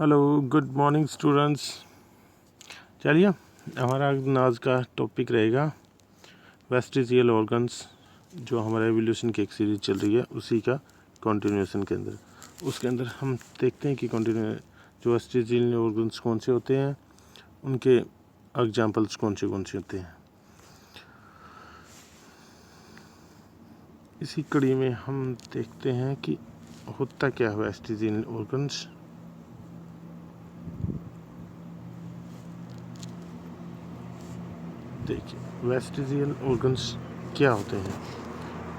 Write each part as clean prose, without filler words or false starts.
Hello, good morning students. चलिए, हमारा आज का टॉपिक रहेगा वेस्टिजियल ऑर्गन्स, जो हमारा एवोल्यूशन की एक सीरीज चल रही है उसी का कंटिन्यूएशन के अंदर। उसके अंदर हम देखते हैं कि जो वेस्टिजियल ऑर्गन्स कौन से होते हैं, उनके एग्जाम्पल्स कौन से होते हैं। इसी कड़ी में हम देखते हैं कि होता क्या है वेस्टिजियल ऑर्गन्स। देखिए, वेस्टिजियल ऑर्गन्स क्या होते हैं।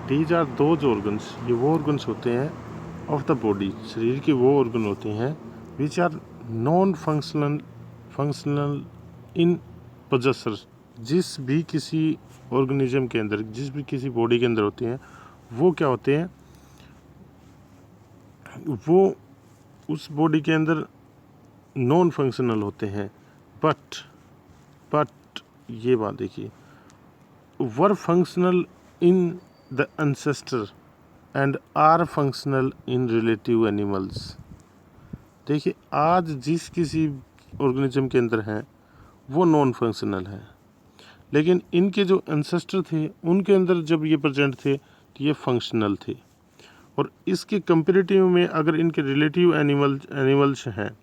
दीज आर दोज ऑर्गन्स, ये वो ऑर्गन्स होते हैं ऑफ द बॉडी, शरीर के वो ऑर्गन होते हैं which are non functional in possessor. जिस भी किसी ऑर्गेनिज्म के अंदर, जिस भी किसी बॉडी के अंदर होते हैं, वो क्या होते हैं, वो उस बॉडी के अंदर नॉन फंक्शनल होते हैं। बट ये बात देखिए, were functional in the ancestor and are functional in relative animals. देखिए, आज जिस किसी ऑर्गेनिज्म के अंदर हैं वो नॉन फंक्शनल है, लेकिन इनके जो एंसेस्टर थे उनके अंदर जब ये प्रेजेंट थे तो ये फंक्शनल थे। और इसके कंपेरेटिव में अगर इनके रिलेटिव एनिमल्स हैं,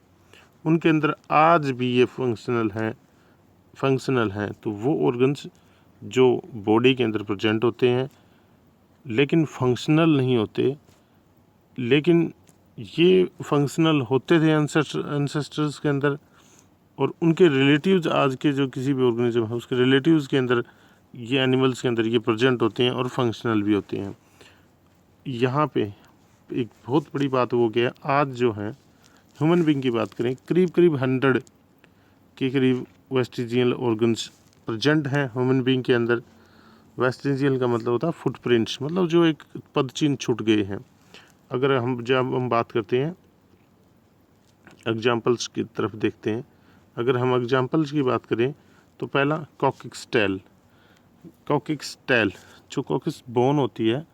उनके अंदर आज भी ये फंक्शनल हैं। तो वो ऑर्गन्स जो बॉडी के अंदर प्रेजेंट होते हैं लेकिन फंक्शनल नहीं होते, लेकिन ये फंक्शनल होते थे एंसेस्टर्स के अंदर, और उनके रिलेटिव्स आज के जो किसी भी ऑर्गेनिज्म है उसके रिलेटिव्स के अंदर, ये एनिमल्स के अंदर ये प्रेजेंट होते हैं और फंक्शनल भी होते हैं। यहाँ पे एक बहुत बड़ी बात हो गया, आज जो है ह्यूमन बीइंग की बात करें, करीब 100 के करीब वेस्टिजियल ऑर्गन्स प्रेजेंट हैं ह्यूमन बीइंग के अंदर। वेस्टिजियल का मतलब होता है फुटप्रिंट्स, मतलब जो एक पदचिन्ह छूट गए हैं। जब हम बात करते हैं एग्जाम्पल्स की तरफ देखते हैं, अगर हम एग्जाम्पल्स की बात करें तो पहला कॉकिक्स टेल, जो कॉकिक्स बोन होती है,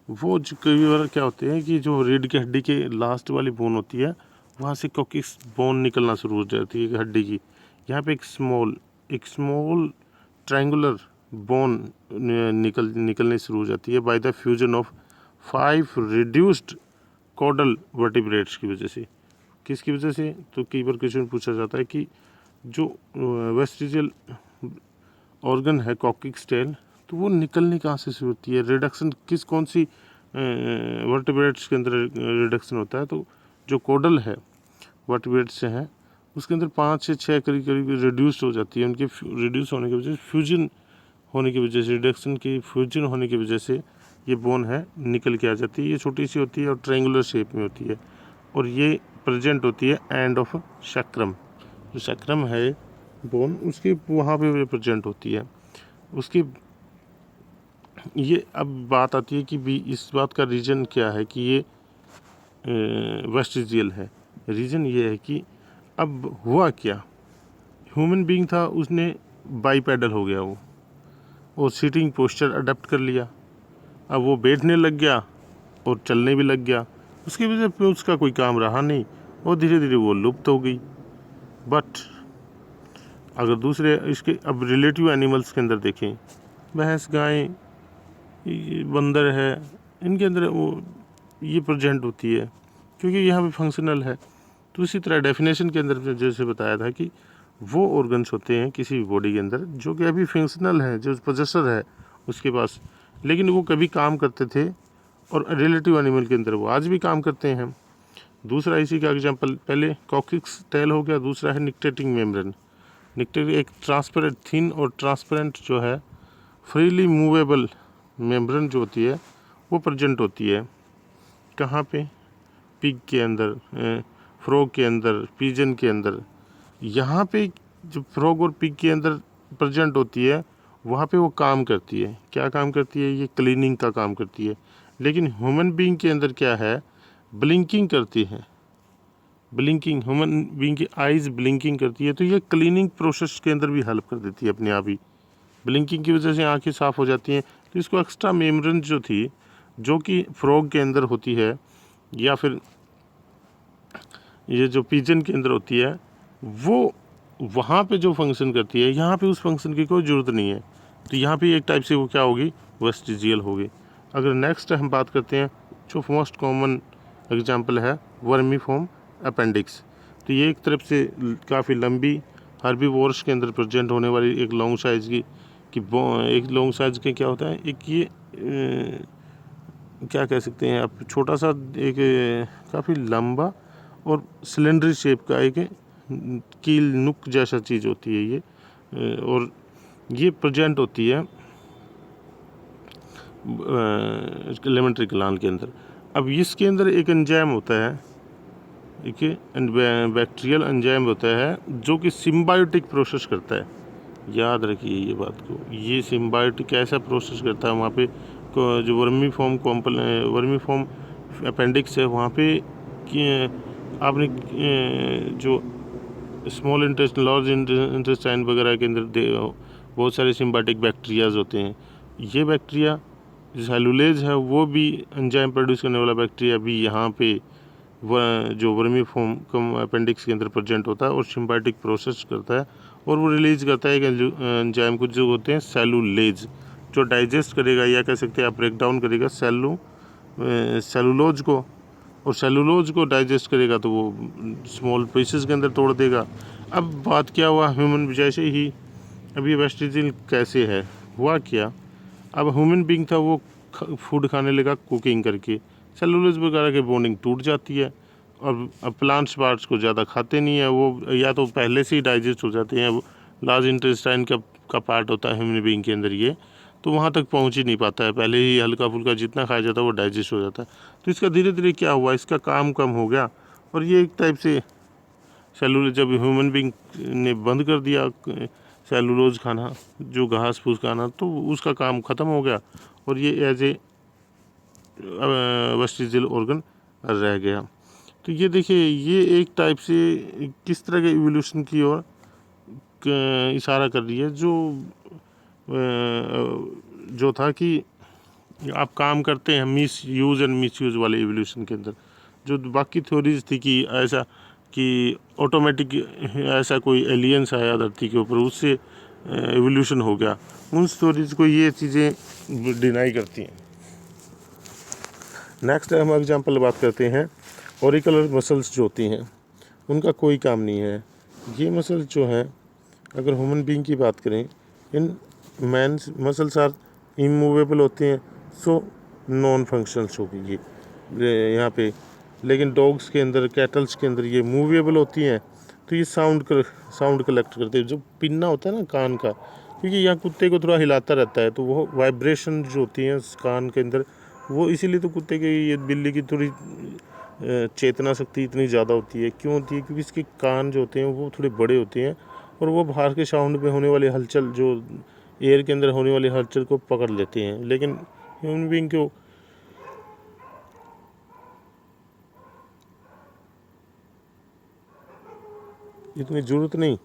वो जो कई बार क्या होते हैं कि जो रीढ़ की हड्डी के लास्ट वाली बोन होती है, वहाँ से कॉकिक्स बोन निकलना शुरू हो जाती है हड्डी की। यहाँ पे एक स्मॉल ट्रायंगुलर बोन निकलने शुरू हो जाती है by the fusion of 5 reduced caudal vertebrates की वजह से। किसकी वजह से? तो कई बार क्वेश्चन पूछा जाता है कि जो वेस्टिजियल ऑर्गन है कॉकिक्स टेल, तो वो निकलने कहाँ से शुरू होती है, रिडक्शन कौन सी वर्टिब्रेट्स के अंदर रिडक्शन होता है। तो जो कोडल है वर्टिब्रेट्स से हैं उसके अंदर 5 से 6 करीब रिड्यूस हो जाती है। उनके रिड्यूस होने की वजह से, फ्यूजन होने की वजह से, रिडक्शन की फ्यूजन होने की वजह से ये बोन है निकल के आ जाती है। ये छोटी सी होती है और ट्रायंगुलर शेप में होती है, और ये प्रेजेंट होती है एंड ऑफ शक्रम। जो शक्रम है बोन, उसके वहाँ पे प्रेजेंट होती है। उसकी ये अब बात आती है कि भी इस बात का रीज़न क्या है कि ये वेस्टिजियल है। रीज़न ये है कि अब हुआ क्या, ह्यूमन बीइंग था, उसने बाईपेडल हो गया वो, और सीटिंग पोस्चर अडेप्ट कर लिया। अब वो बैठने लग गया और चलने भी लग गया। उसकी वजह से उसका कोई काम रहा नहीं और धीरे धीरे वो लुप्त हो गई। बट अगर दूसरे इसके अब रिलेटिव एनिमल्स के अंदर देखें, भैंस, गाय, बंदर है, इनके अंदर वो ये प्रेजेंट होती है क्योंकि यहाँ पे फंक्शनल है। तो इसी तरह डेफिनेशन के अंदर जैसे बताया था कि वो ऑर्गन्स होते हैं किसी भी बॉडी के अंदर जो कि अभी फंक्शनल है, जो पोजेसर है उसके पास, लेकिन वो कभी काम करते थे, और रिलेटिव एनिमल के अंदर वो आज भी काम करते हैं। दूसरा इसी का एग्जांपल, पहले कॉकिक्स टेल हो गया, दूसरा है निक्टेटिंग मेम्ब्रेन। एक ट्रांसपेरेंट, थिन और ट्रांसपेरेंट जो है फ्रीली मूवेबल मेम्ब्रेन जो होती है वो प्रेजेंट होती है। कहाँ पे? पिग के अंदर, फ्रॉग के अंदर, पिजन के अंदर। यहाँ पे जो फ्रॉग और पिग के अंदर प्रेजेंट होती है, वहाँ पे वो काम करती है। क्या काम करती है? ये क्लीनिंग का काम करती है। लेकिन ह्यूमन बीइंग के अंदर क्या है? ब्लिंकिंग करती है। ब्लिंकिंग, ह्यूमन बीइंग की आइज़ ब्लिंकिंग करती है, तो ये क्लीनिंग प्रोसेस के अंदर भी हेल्प कर देती है अपने आप ही। ब्लिंकिंग की वजह से आंखें साफ़ हो जाती हैं। तो इसको एक्स्ट्रा मेम्ब्रेन जो थी, जो कि फ्रॉग के अंदर होती है, या फिर ये जो पिजन के अंदर होती है वो वहाँ पे जो फंक्शन करती है, यहाँ पे उस फंक्शन की कोई ज़रूरत नहीं है। तो यहाँ पे एक टाइप से वो क्या होगी, वेस्टिजियल होगी। अगर नेक्स्ट हम बात करते हैं, जो मोस्ट कॉमन एग्जांपल है वर्मीफॉर्म अपेंडिक्स। तो ये एक तरफ से काफ़ी लंबी हर्बीवोर्स के अंदर प्रेजेंट होने वाली एक लॉन्ग साइज की एक लॉन्ग साइज के क्या होता है, एक ये क्या कह सकते हैं आप, छोटा सा एक काफ़ी लंबा और सिलेंडरी शेप का एक कील नुक जैसा चीज़ होती है ये, और ये प्रेजेंट होती है एलिमेंट्री ग्लैंड के अंदर। अब इसके अंदर एक एंजाइम होता है, ठीक है, बैक्टीरियल एंजाइम होता है जो कि सिम्बायोटिक प्रोसेस करता है। याद रखिए ये बात को, ये सिम्बायोटिक ऐसा प्रोसेस करता है वहाँ पे जो वर्मी फॉर्म अपेंडिक्स है वहाँ पे आपने जो स्मॉल इंटेस्टाइन, लार्ज इंटेस्टाइन वगैरह के अंदर बहुत सारे सिम्बायोटिक बैक्टीरियाज होते हैं। ये बैक्टीरिया सेलुलेज है वो भी एंजाइम प्रोड्यूस करने वाला बैक्टीरिया भी यहाँ पे जो वर्मी फॉर्म अपेंडिक्स के अंदर प्रेजेंट होता है और सिम्बायोटिक प्रोसेस करता है, और वो रिलीज करता है एंजाइम कुछ जो होते हैं सेलुलेज, जो डाइजेस्ट करेगा या कह सकते हैं आप ब्रेक डाउन करेगा सेलुलोज को, और सेलुलोज को डाइजेस्ट करेगा तो वो स्मॉल पीसेस के अंदर तोड़ देगा। अब बात क्या हुआ ह्यूमन जैसे ही, अब ये वेस्टिजियल कैसे है, हुआ क्या, अब ह्यूमन बीइंग था वो फूड खाने लगा कुकिंग करके, सेलुलोज वगैरह की बॉन्डिंग टूट जाती है, और अब प्लांट्स पार्ट्स को ज़्यादा खाते नहीं है, वो या तो पहले से ही डाइजेस्ट हो जाते हैं, वो लार्ज इंटेस्टाइन का पार्ट होता है ह्यूमन बीइंग के अंदर ये, तो वहाँ तक पहुँच ही नहीं पाता है, पहले ही हल्का फुल्का जितना खाया जाता है वो डाइजेस्ट हो जाता है। तो इसका धीरे धीरे क्या हुआ, इसका काम कम हो गया, और ये एक टाइप से सेलुलोज, जब ह्यूमन बीइंग ने बंद कर दिया सेलुलोज खाना, जो घास फूस खाना, तो उसका काम ख़त्म हो गया, और ये एज ए वेस्टिजियल ऑर्गन रह गया। तो ये देखिए, ये एक टाइप से किस तरह के इवोल्यूशन की ओर इशारा कर रही है, जो था कि आप काम करते हैं miss use and miss use वाले इवोल्यूशन के अंदर। जो बाकी थ्योरीज थी कि ऐसा कि ऑटोमेटिक ऐसा कोई एलियंस आया धरती के ऊपर, उससे इवोल्यूशन हो गया, उन थ्योरीज को ये चीज़ें डिनाई करती हैं। नेक्स्ट हम एग्जांपल बात करते हैं, ऑरिकुलर मसल्स जो होती हैं उनका कोई काम नहीं है। ये मसल्स जो हैं, अगर ह्यूमन बीइंग की बात करें, in man's muscles are immovable होते हैं, सो नॉन फंक्शनल्स होगी ये यहाँ पे। लेकिन डॉग्स के अंदर, कैटल्स के अंदर ये मूवेबल होती हैं, तो ये साउंड कलेक्ट करते हैं। जो पिन्ना होता है ना कान का, क्योंकि यहाँ कुत्ते को थोड़ा हिलाता रहता है, तो वो वाइब्रेशन जो होती हैं कान के अंदर, वो इसीलिए तो कुत्ते की, ये बिल्ली की थोड़ी चेतना शक्ति इतनी ज़्यादा होती है। क्यों होती है? क्योंकि इसके कान जो होते हैं वो थोड़े बड़े होते हैं, और वो बाहर के साउंड में होने वाली हलचल, जो एयर के अंदर होने वाली हलचल को पकड़ लेते हैं। लेकिन ह्यूमन बीइंग को इतनी ज़रूरत नहीं,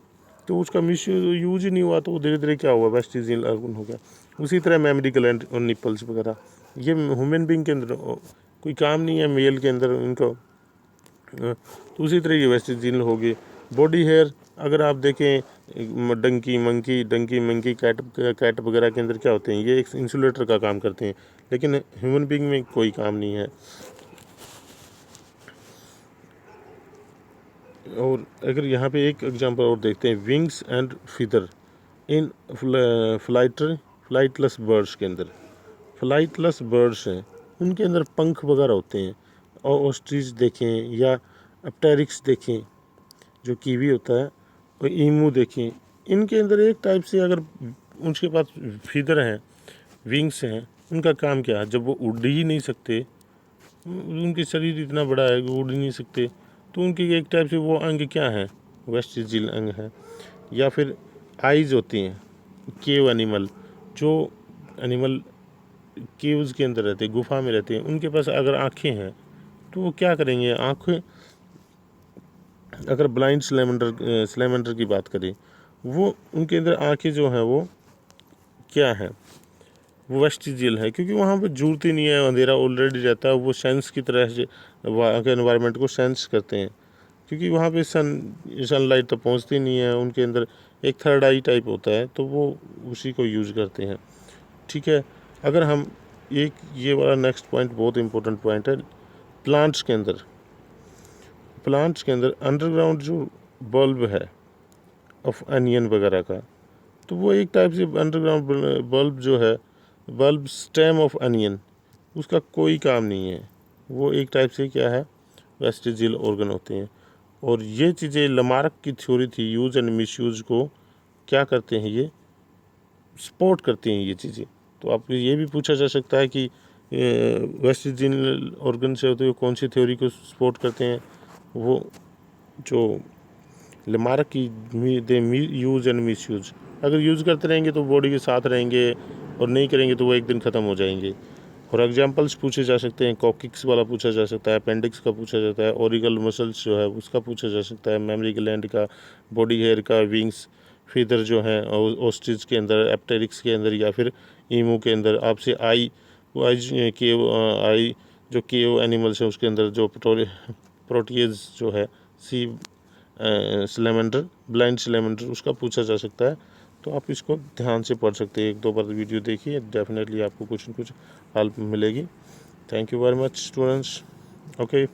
तो उसका मिस यूज ही नहीं हुआ, तो धीरे धीरे क्या हुआ, वेस्टिजियल ऑर्गन हो गया। उसी तरह मेमोरी ग्लैंड और निपल्स वगैरह, ये ह्यूमन बीइंग के अंदर कोई काम नहीं है, मेल के अंदर इनको, तो उसी तरह ये वेस्टिजियल हो गए। बॉडी हेयर, अगर आप देखें डंकी मंकी कैट वगैरह के अंदर क्या होते हैं, ये एक इंसुलेटर का काम करते हैं, लेकिन ह्यूमन बीइंग में कोई काम नहीं है। और अगर यहाँ पे एक एग्जांपल और देखते हैं, wings and feather in flightless birds के अंदर, फ्लाइटलेस बर्ड्स हैं उनके अंदर पंख वगैरह होते हैं। और ऑस्ट्रिच देखें या अपटेरिक्स देखें जो कीवी होता है, और ईमू देखें, इनके अंदर एक टाइप से अगर उनके पास फीदर हैं, विंग्स हैं, उनका काम क्या है, जब वो उड़ ही नहीं सकते, उनके शरीर इतना बड़ा है कि उड़ ही नहीं सकते, तो उनकी एक टाइप से वो अंग क्या है, वेस्टिजियल अंग है। या फिर आइज़ होती हैं, केव एनिमल, जो एनिमल केव्स के अंदर रहते हैं, गुफा में रहते हैं, उनके पास अगर आँखें हैं तो वो क्या करेंगे, आँखें, अगर ब्लाइंड सैलमैंडर की बात करें, वो उनके अंदर आँखें जो हैं वो क्या है, वो वेस्टिजियल है, क्योंकि वहाँ पे जरूरत ही नहीं है, अंधेरा ऑलरेडी रहता है, वो सेंस की तरह से वहाँ के एनवायरनमेंट को सेंस करते हैं। क्योंकि वहाँ पे सनलाइट तो पहुँचती नहीं है, उनके अंदर एक थर्ड आई टाइप होता है, तो वो उसी को यूज़ करते हैं। ठीक है, अगर हम ये वाला नेक्स्ट पॉइंट बहुत इंपॉर्टेंट पॉइंट है, प्लांट्स के अंदर अंडरग्राउंड जो बल्ब है ऑफ अनियन वगैरह का, तो वो एक टाइप से अंडरग्राउंड बल्ब जो है, बल्ब स्टेम ऑफ अनियन, उसका कोई काम नहीं है। वो एक टाइप से क्या है, वेस्टिजियल ऑर्गन होते हैं। और ये चीज़ें लमार्क की थ्योरी थी, यूज़ एंड मिसयूज़ को क्या करते हैं, ये सपोर्ट करती हैं ये चीज़ें। तो आपको ये भी पूछा जा सकता है कि वेस्टिजियल ऑर्गन से होते हुए कौन सी थ्योरी को सपोर्ट करते हैं, वो जो लमार्क की दे यूज़ एंड मिसयूज़। अगर यूज़ करते रहेंगे तो बॉडी के साथ रहेंगे, और नहीं करेंगे तो वो एक दिन ख़त्म हो जाएंगे। और एग्जांपल्स पूछे जा सकते हैं, कॉकिक्स वाला पूछा जा सकता है, अपेंडिक्स का पूछा जाता है, ओरिकल मसल्स जो है उसका पूछा जा सकता है, मेमोरी ग्लैंड का, बॉडी हेयर का, विंग्स फीदर जो है ऑस्ट्रिच के अंदर, एप्टेरिक्स के अंदर, या फिर ईमू के अंदर। आपसे आई जो केव एनिमल्स है उसके अंदर जो प्रोटीज जो है, सी सलेमेंडर, ब्लाइंड सलेमेंडर, उसका पूछा जा सकता है। तो आप इसको ध्यान से पढ़ सकते हैं, एक दो बार वीडियो देखिए, डेफिनेटली आपको कुछ न कुछ हेल्प मिलेगी। Thank you very much students. Okay.